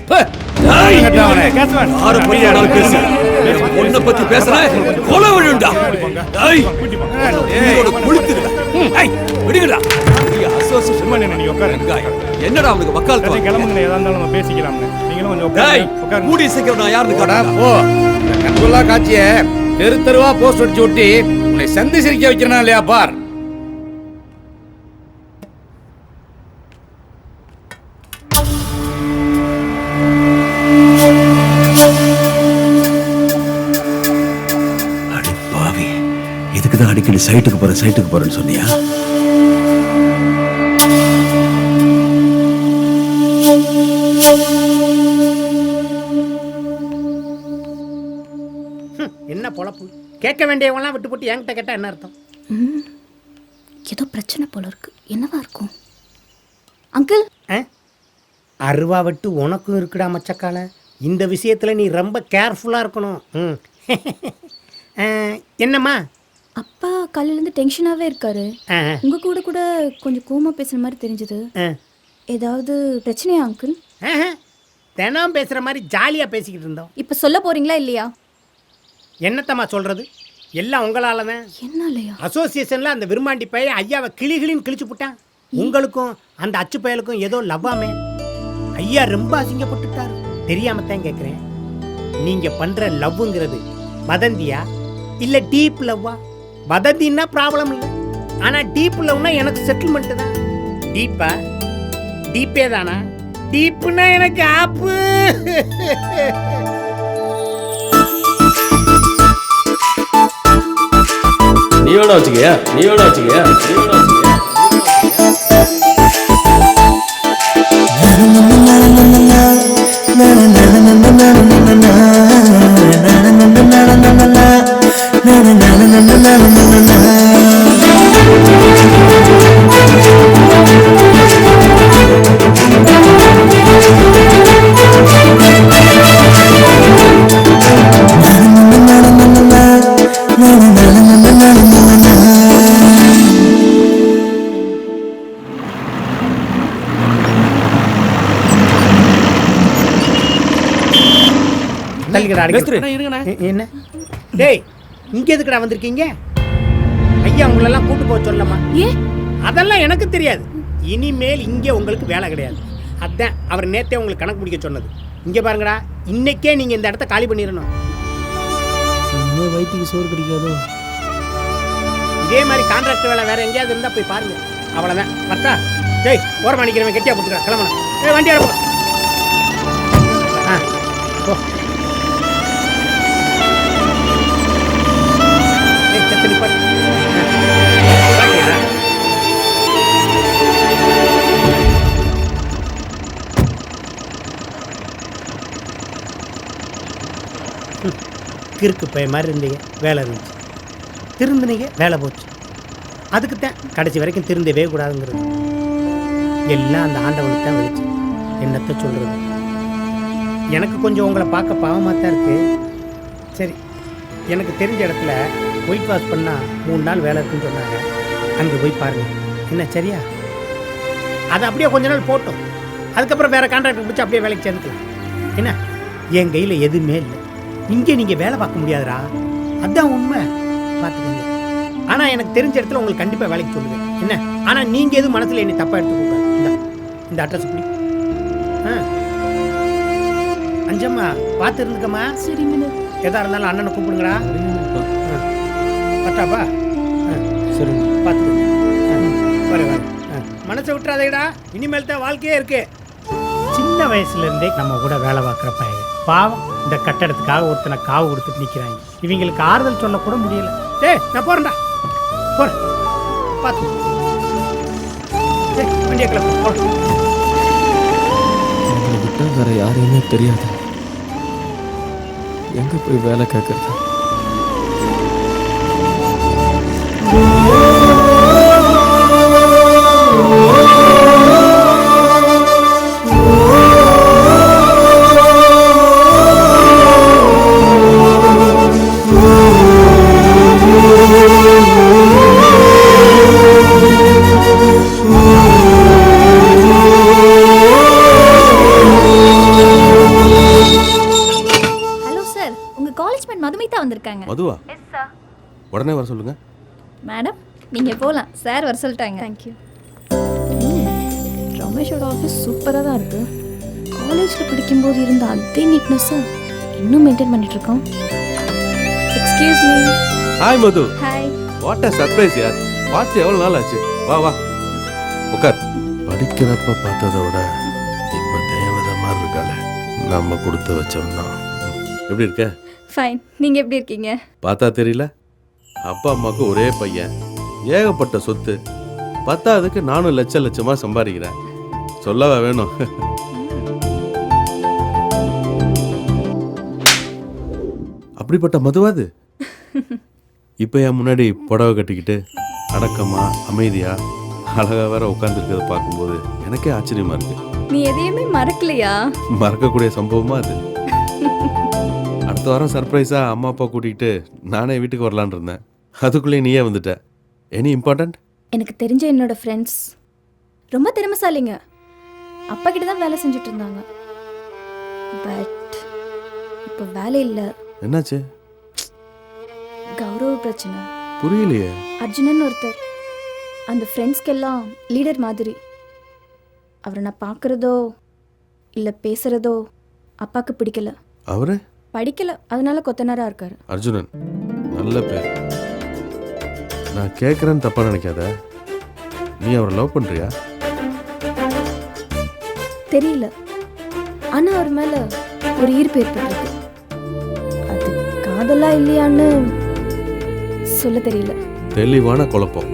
பொண்ணை பத்தி பேசுற கொலை விழுண்டா. என்னடா அவனுக்கு வக்காலத்து? கிளம்புங்க, ஏதா இருந்தாலும் நம்ம பேசிக்கலாம். நீங்களும் கொஞ்சம் கூடி சீக்கிரம் நான் யாருன்னு காடா போ. கண்கொள்ளா காட்சிய தெரு தெருவா போஸ்ட் அடிச்சு ஒட்டி உன்னை சந்தி சிரிக்க வைக்கிறனா இல்லையா பார். இதுக்குதான் அடிக்கடி சைட்டுக்கு போறேன்னு சொன்னியா? என்ன பொழப்பு? கேட்க வேண்டியவங்களாம் விட்டு போட்டு என்கிட்ட கேட்டா என்ன அர்த்தம்? ஏதோ பிரச்சனை போல இருக்கு. என்னவா இருக்கும் அங்கிள்? அருவா விட்டு உனக்கும் இருக்குடா மச்சக்கால. இந்த விஷயத்துல நீ ரொம்ப கேர்ஃபுல்லா இருக்கணும். என்னம்மா? அப்பா காலையிலேருந்து டென்ஷனாகவே இருக்காரு. உங்கள் கூட கூட கொஞ்சம் கோமா பேசுகிற மாதிரி தெரிஞ்சுது. ஏதாவது பிரச்சனையா அங்கிள்? தினம் பேசுகிற மாதிரி ஜாலியாக பேசிக்கிட்டு இருந்தோம். இப்போ சொல்ல போகிறீங்களா இல்லையா? என்னத்தம்மா சொல்கிறது, எல்லாம் உங்களால தான். என்னாலயா? அசோசியேஷனில் அந்த விரும்மாண்டி பையன் ஐயாவை கிளிகளின்னு கிழிச்சு போட்டான். உங்களுக்கும் அந்த அச்சு பயலுக்கும் ஏதோ லவ்வாமே. ஐயா ரொம்ப அசிங்கப்பட்டுட்டாரு. தெரியாம தான் கேட்குறேன், நீங்கள் பண்ணுற லவ்வுங்கிறது வதந்தியா இல்லை டீப் லவ்வா? வதந்தின்னா ப்ராப்ளம் இல்லை, ஆனால் டீப் லவ்னா எனக்கு செட்டில்மெண்ட்டு தான். டீப்பா? டீப்பே தானா? டீப்புனா எனக்கு ஆப்பு. நீ வேணா வச்சுக்கயா, நீ வேணா வச்சுக்கயா, நீ வேணா வச்சுக்கயா. என்ன டேய், இங்க எதுக்குடா வந்திருக்கீங்க? ஐயா உங்களெல்லாம் கூட்டு போக சொல்லமா? அதெல்லாம் எனக்கு தெரியாது. இனிமேல் இங்கே உங்களுக்கு வேலை கிடையாது. அதான் அவர் நேத்தே உங்களுக்கு கணக்கு பிடிக்க சொன்னது. இங்க பாருங்கடா, இன்னைக்கே நீங்க இந்த இடத்த காலி பண்ணிடணும். இன்னும் வயிற்றுக்கு சோறு கிடைக்காதோ? இதே மாதிரி கான்ட்ராக்ட் வேலை வேற எங்கேயாவது இருந்தா போய் பாருங்க. அவ்வளவுதான். பத்தா டேய், ஓரமா நிக்கிறவன் கெட்டியா போட்டுக்கிறேன். கிளம்பணும். ஏய், வண்டி எடுப்போம். போ. கிறுக்கு பைய மாதிரி இருந்தீங்க, வேலை இருந்துச்சு. திருந்தினீங்க, வேலை போச்சு. அதுக்குத்தான் கடைசி வரைக்கும் திருந்தவே கூடாதுங்கிறது. எல்லாம் அந்த ஆண்டவனுக்கு தான் வெளிச்சு. என்னத்தை சொல்கிறது, எனக்கு கொஞ்சம் உங்களை பார்க்க பாவமாக தான் இருக்கு. சரி, எனக்கு தெரிஞ்ச இடத்துல ஒயிட் வாஷ் பண்ணால் 3 நாள் வேலை இருக்குன்னு சொன்னாங்க. அங்கே போய் பாருங்கள் என்ன, சரியா? அது அப்படியே கொஞ்ச நாள் போட்டோம். அதுக்கப்புறம் வேறு கான்ட்ராக்டர் பிடிச்சி அப்படியே வேலைக்கு சேர்ந்துக்கலாம். என்ன, என் கையில் எதுவுமே இல்லை. இங்கே நீங்கள் வேலை பார்க்க முடியாதுடா, அதுதான் உண்மை. பார்த்துக்கோங்க. ஆனால் எனக்கு தெரிஞ்ச இடத்துல உங்களுக்கு கண்டிப்பாக வேலைக்கு சொல்லுவேன். என்ன, ஆனால் நீங்கள் எதுவும் மனசில் என்னை தப்பாக எடுத்துக்கூடாது. இந்த அட்ரஸ் இப்படி. அஞ்சம்மா பார்த்து இருந்துக்கம்மா. சரிங்க. எதா இருந்தாலும் அண்ணனை கூப்பிடுங்கடா. பட்டாப்பா? சரி, பார்த்துக்கோங்க. வர வர மனசை விட்டுறாதேடா, இனிமேல் தான் வாழ்க்கையே இருக்கு. சின்ன வயசுலேருந்தே நம்ம கூட வேலை பார்க்குற பையன் பாவம் இந்த கட்டடத்துக்காக ஒருத்தனை காவு கொடுத்துட்டு நிற்கிறாங்க. இவங்களுக்கு ஆறுதல் சொல்லக்கூட முடியல. டேய், நான் போகிறேன்டா, போகிறேன். பார்த்து வண்டியை கிளம்ப. எங்களை விட்டால் வேற யாரையுமே தெரியாது. எங்கே போய் வேலை கேட்கறது? மதுவா, உடனே வர சொல்லுங்க. மேடம், நீங்கள் போகலாம். சார் வர சொல்லிட்டாங்க. தேங்க்யூ. ரமேஷோட ஆஃபீஸ் சூப்பராக தான் இருக்குது. காலேஜில் படிக்கும்போது இருந்த அதே நீட்னஸை இன்னும் மெயின்டைன் பண்ணிட்டுருக்கோம். Excuse me. Hi Madhu. Hi. What a surprise யார். பார்த்து எவ்வளோ நாள் ஆச்சு. வா வா உட்கார். படிக்கிறப்ப பார்த்ததை விட இப்போ தேவதை மாதிரி இருக்காளே. நம்ம கொடுத்து வச்சோம் தான். எப்படி இருக்க? ஃபைன். நீங்கள் எப்படி இருக்கீங்க? பார்த்தா தெரியல. அப்பா அம்மாவுக்கு ஒரே பையன், ஏகப்பட்ட சொத்து, பத்தாவதுக்கு நானும் லட்சமாக சம்பாதிக்கிறேன். சொல்லவா வேணும்? அப்படிப்பட்ட மதுவாது இப்போ என் முன்னாடி புடவை கட்டிக்கிட்டு அடக்கமா அமைதியா அழகா வேற உட்காந்துருக்கிறத பார்க்கும்போது எனக்கே ஆச்சரியமா இருக்கு. நீ எதையுமே மறக்கலையா? மறக்கக்கூடிய சம்பவமா அது. அடுத்த வாரம் சர்ப்ரைஸா அம்மா அப்பா கூட்டிகிட்டு நானே வீட்டுக்கு வரலான் இருந்தேன். அதுக்குள்ளே நீயே வந்துட்ட. Any important? எனக்கு தெரிஞ்ச என்னோட ஃப்ரெண்ட்ஸ் ரொம்ப திறமைசாலிங்க. அப்பா கிட்ட தான் வேலை செஞ்சுட்டு இருந்தாங்க. பட் இப்போ வேலை இல்லை. என்னாச்சு? கௌரவ பிரச்சனை. புரியலையே. அர்ஜுனன் ஒருத்தர் அந்த ஃப்ரெண்ட்ஸ்க்கெல்லாம் லீடர் மாதிரி. அவரை நான் பார்க்குறதோ இல்லை பேசுகிறதோ அப்பாவுக்கு பிடிக்கல. அவரு படிக்கல, அதனால கொத்தனாராக இருக்காரு. அர்ஜுனன் நல்ல பேர். நான் கேட்குறேன்னு தப்பா நினைக்காத. நீ அவரை லவ் பண்ணுறியா? தெரியல, ஆனால் அவர் மேலே ஒரு ஈர்ப்பு ஏற்பட்டிருக்கு. அது காதலா இல்லையான்னு சொல்ல தெரியல. தெளிவான குழப்பம்.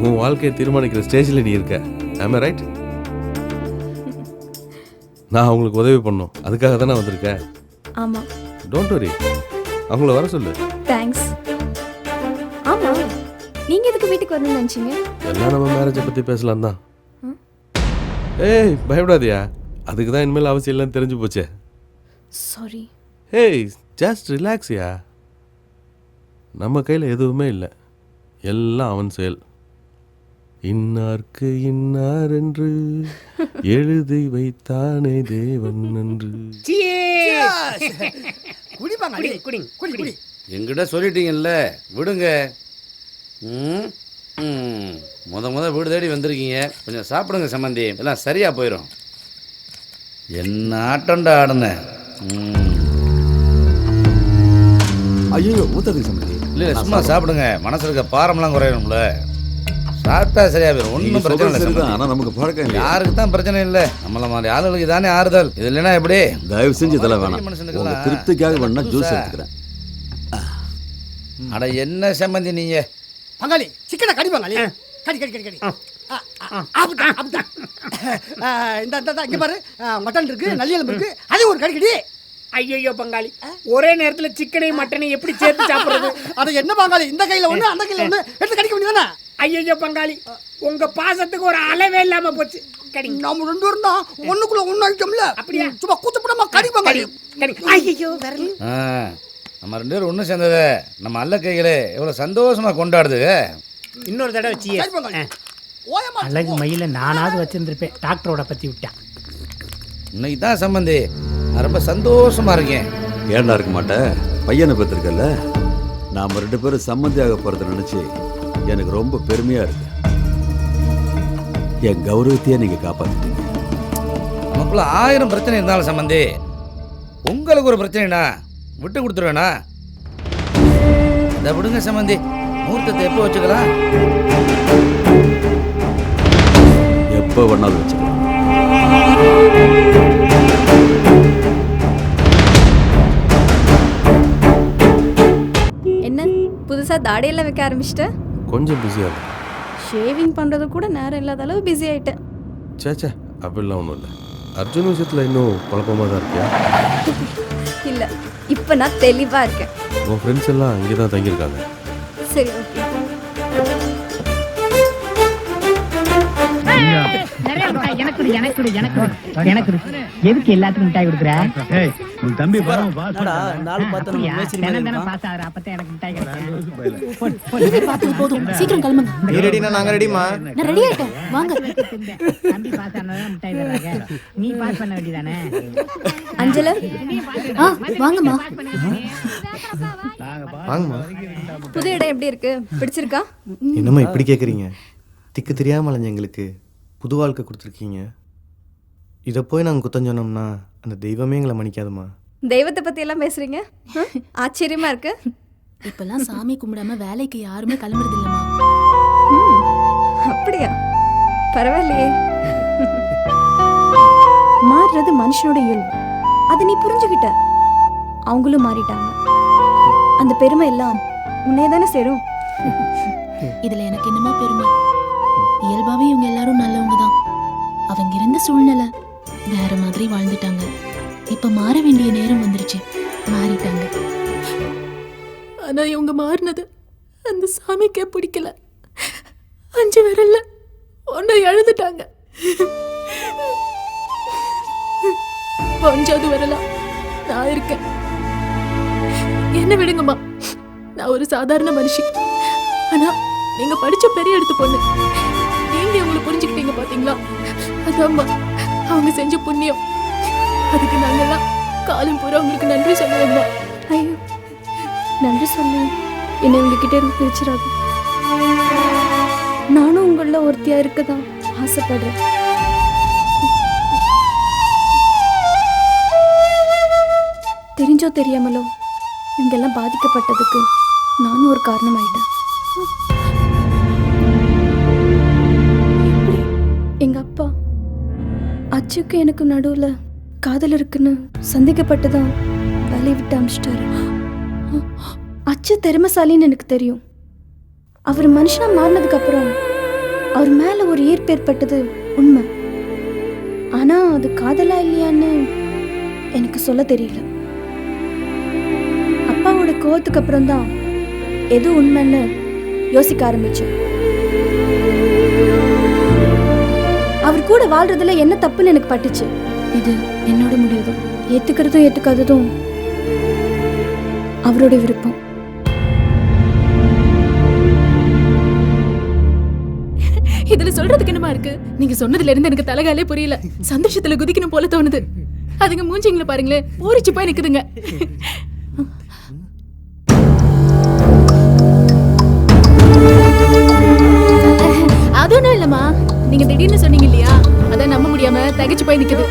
உன் வாழ்க்கையை தீர்மானிக்கிற ஸ்டேஜில் நீ இருக்க. ஆம் ஐ ரைட்? நான் அவங்களுக்கு உதவி பண்ணும், அதுக்காக தானே வந்திருக்கேன். ஆமாம். டோன்ட் வரி, அவங்கள வர சொல்லு. தேங்க்ஸ். ஆமாம், நீங்கள் எதுக்கு வீட்டுக்கு வரணும்னு நினச்சிங்க? எல்லாம் நம்ம மேரேஜை பற்றி பேசலாம் தான். ஏய் பயப்படாதியா, அதுக்கு தான் இனிமேல் அவசியம் இல்லைன்னு தெரிஞ்சு போச்சே. சாரி. ஏய் ஜஸ்ட் ரிலாக்ஸியா. நம்ம கையில் எதுவுமே இல்லை, எல்லாம் அவன் செயல். இன்னார்க்கு இன்னார் என்று எழுதி வைத்தானே தேவன் என்று. என்கிட்ட சொல்லிட்டீங்கல்ல, விடுங்க. முத வீடு தேடி வந்திருக்கீங்க, கொஞ்சம் சாப்பிடுங்க சம்மந்தி, எல்லாம் சரியா போயிடும். என்ன ஆட்டம்டா ஆடுன. ஐயோ ஊத்ததுக்கு சம்மந்தி. இல்லை சும்மா சாப்பிடுங்க, மனசுல இருக்க பாரம்லாம் குறையணும்ல. சாப்பிட்டா சரியா போயிடும், ஒன்றும் பிரச்சனை இல்லை. ஆனால் நமக்கு பழக்கம் இல்லை. யாருக்கு தான் பிரச்சனை இல்லை, நம்மள மாதிரி ஆளுகளுக்கு தானே ஆறுதல். இது இல்லைன்னா எப்படி? தயவு செஞ்சு இதெல்லாம் வேணாம், உங்க திருப்திக்காக வேணா ஜூஸ் எடுத்துக்கிறேன். அட என்ன சம்மந்தி நீங்க பங்காளி, சிக்கனை கடி பங்காளி. கடி கடி கடி கடி. இந்த இங்க பாரு, மட்டன் இருக்கு, நல்லியலம் இருக்கு, அது ஒரு கடி கடி. ஐயோ பங்காளி, ஒரே நேரத்துல சிக்கனையும் மட்டனையும் எப்படி சேர்த்து சாப்பிடுறது? அது என்ன பங்காளி, இந்த கையில ஒண்ணு அந்த கையில ஒண்ணு எடுத்து கடிக்க வேண்டியதானே? ஐயோ பங்காளி, உங்க பாசத்துக்கு ஒரு அளவே இல்லாம போச்சு. நம்ம ரெண்டு பேரும் தான் ஒண்ணுக்குள்ள ஒண்ணு ஆயிட்டோம்ல. அப்படியா? சும்மா கூச்சப்படாம கடி பங்காளி. ஐயோ வரல. நம்ம ரெண்டு பேரும் ஒண்ணு சேர்ந்தது நம்ம அல்ல கைகளே எவ்வளவு சந்தோஷமா கொண்டாடுது. இன்னொரு தடவை வச்சியே. அழகு மயில நானாவது வச்சிருந்திருப்பேன், டாக்டரோட பத்தி விட்டேன். இன்னைக்கு தான் சம்பந்தி நான் ரொம்ப சந்தோஷமா இருக்கேன். ஏண்டா இருக்க மாட்டேன், பையனை பெற்றிருக்கல. நாம் ரெண்டு பேரும் சம்மந்தியாக போகிறத நினச்சி எனக்கு ரொம்ப பெருமையாக இருக்கு. என் கௌரவத்தையே நீங்கள் காப்பாற்றிட்டீங்க. நமக்குள்ள 1000 பிரச்சனை இருந்தாலும் சம்பந்தி, உங்களுக்கு ஒரு பிரச்சனைனா விட்டு கொடுத்துருவேனா? அதை விடுங்க சம்பந்தி, முகூர்த்தத்தை எப்போ வச்சுக்கலாம்? எப்போ வேணாலும் வச்சுக்கலாம். என்ன புதுசாக தாடியெல்லாம் வைக்க ஆரம்பிச்சிட்டேன்? கொஞ்சம் பிஸியாக இருக்கு. ஷேவிங் பண்ணுறது கூட நேரம் இல்லாத அளவு பிஸி ஆகிட்டேன். சேச்சா அப்படிலாம் ஒன்றும் இல்லை. அர்ஜுன் விஷயத்தில் இன்னும் குழப்பமாக தான் இருக்கியா? இல்லை, இப்போ நான் தெளிவாக இருக்கேன். உன் ஃப்ரெண்ட்ஸ் எல்லாம் இங்கே தான் தங்கியிருக்காங்க. சரி ஓகே. எதுக்கு எல்லாத்துக்கும் மிட்டாய் கொடுக்குற? தம்பி போதும், சீக்கிரம் கிளம்புங்க. நீ ரெடினா நாங்க ரெடிமா. நான் ரெடி ஆயிட்டேன், வாங்க. தம்பி பாஸ் ஆனதான் மிட்டாய் தர்றாங்க, நீ பாஸ் பண்ண வேண்டியதானே? அஞ்சல வாங்கம்மா. வாங்கம்மா. புது இடம் எப்படி இருக்கு, பிடிச்சிருக்கா? என்னம்மா இப்படி கேட்குறீங்க? திக்கு தெரியாமல் அலைஞ்ச எங்களுக்கு புது வாழ்க்கை கொடுத்துருக்கீங்க. இதை போய் நாங்கள் குத்தம் சொன்னோம்னா அந்த தெய்வமே எங்களை மன்னிக்காதுமா. தெய்வத்தை பத்தி எல்லாம் பேசுறீங்க, ஆச்சரியமா இருக்கு. இப்பெல்லாம் சாமி கும்பிடாம வேலைக்கு யாருமே கிளம்புறது இல்லம்மா. அப்படியா? பரவாயில்லையே. மாறுறது மனுஷனோட இயல்பு, அதை நீ புரிஞ்சுக்கிட்ட. அவங்களும் மாறிட்டாங்க. அந்த பெருமை எல்லாம் உன்னே தானே சேரும். இதுல எனக்கு என்னமா பெருமை? இயல்பாவே இவங்க எல்லாரும் நல்லவங்க தான். அவங்க இருந்த சூழ்நிலை வேற மாதிரி வாழ்ந்துட்டாங்க. இப்ப மாற வேண்டிய நேரம் வந்துருச்சு, மாறிட்டாங்க. ஆனா இவங்க மாறினது அந்த சாமிக்கே பிடிக்கல. 5 விரல்ல ஒன்ன எழுந்துட்டாங்க. 5வது விரலா நான் இருக்கேன். என்ன விடுங்கம்மா, நான் ஒரு சாதாரண மனுஷி. ஆனா நீங்க படிச்ச பெரிய எடுத்து பொண்ணு. நீங்க அவங்களை புரிஞ்சுக்கிட்டீங்க பாத்தீங்களா? அதாம்மா அவங்க செஞ்ச புண்ணியம். அதுக்கு நாங்கெல்லாம் காலம் பூரா உங்களுக்கு நன்றி சொல்லுவோம்மா. ஐயோ, நன்றி சொல்லு. என்னை உங்ககிட்ட இருந்து பிரிச்சிடாது. நானும் உங்கள ஒருத்தியா இருக்கதான் ஆசைப்படுறேன். தெரிஞ்சோ தெரியாமலோ இங்கெல்லாம் பாதிக்கப்பட்டதுக்கு நானும் ஒரு காரணம் ஆயிட்டேன். எங்க அப்பா அச்சுக்கு எனக்கு நடுவுல காதல் இருக்குன்னு சந்தேகப்பட்டுதான் வேலையை விட்டு அமிச்சிட்டாரு. அச்சு திறமைசாலின்னு எனக்கு தெரியும். அவர் மனுஷனா மாறினதுக்கு அப்புறம் அவர் மேல ஒரு ஈர்ப்பு ஏற்பட்டது உண்மை. ஆனா அது காதலா இல்லையான்னு எனக்கு சொல்ல தெரியல. அப்பாவோட கோவத்துக்கு அப்புறம் தான் எது உண்மைன்னு யோசிக்க ஆரம்பிச்சேன். அவர் கூட வாழ்றதுல என்ன தப்புன்னு எனக்கு பட்டுச்சு. இது என்னோட முடிவு. ஏத்துக்கிறதும் ஏத்துக்காததும் அவரோட விருப்பம். இதுல சொல்றதுக்கு என்னமா இருக்கு? நீங்க சொன்னதுல இருந்து எனக்கு தலைகாலே புரியல. சந்தோஷத்துல குதிக்கணும் போல தோணுது. அதுங்க மூஞ்சிங்களை பாருங்களேன், பூரிச்சு போய் நிக்குதுங்க. அது ஒண்ணும் இல்லம்மா, நீங்க திடீர்னு சொன்னீங்க இல்லையா, அதான் நம்ப முடியாம தகைச்சு போய் நிக்குது.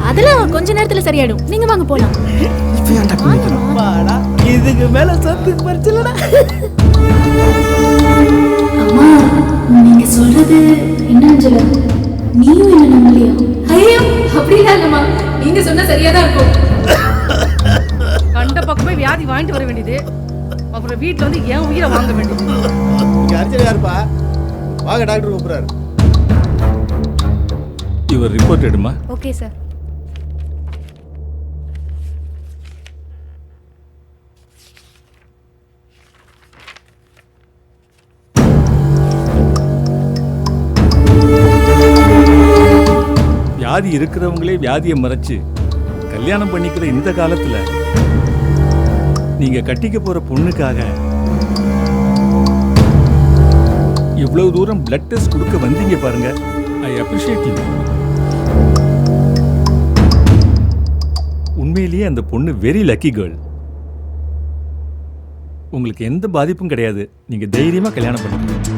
அதெல்லாம் கொஞ்ச நேரத்துல சரியாயிடும். நீங்க வாங்க போலாம். இதுக்கு மேல சொத்து பறிச்சலடா. அம்மா, நீங்க சொல்றது என்ன அஞ்சல? நீயும் என்ன நம்பலையா? ஐயோ, அப்படிலாம் இல்லம்மா, நீங்க சொன்னா சரியாதான் இருக்கும். கண்ட பக்கமே வியாதி வாங்கிட்டு வர வேண்டியது, அப்புறம் வீட்டுல வந்து ஏன் உயிரை வாங்க வேண்டியது. இங்க அர்ச்சனை யாருப்பா? வாங்க, டாக்டர் கூப்பிடுறாரு. இவர் ரிப்போர்ட் எடுமா. Okay sir. வியாதி இருக்கிறவங்களே வியாதியை மறைச்சு கல்யாணம் பண்ணிக்கிற இந்த காலத்துல நீங்க கட்டிக்க போற பொண்ணுக்காக இவ்வளவு தூரம் பிளட் டெஸ்ட் கொடுக்க வந்தீங்க பாருங்க. I appreciate you. உண்மையிலேயே அந்த பொண்ணு வெரி லக்கி கேர்ள். உங்களுக்கு எந்த பாதிப்பும் கிடையாது. நீங்க தைரியமா கல்யாணம் பண்ணிக்கணும்.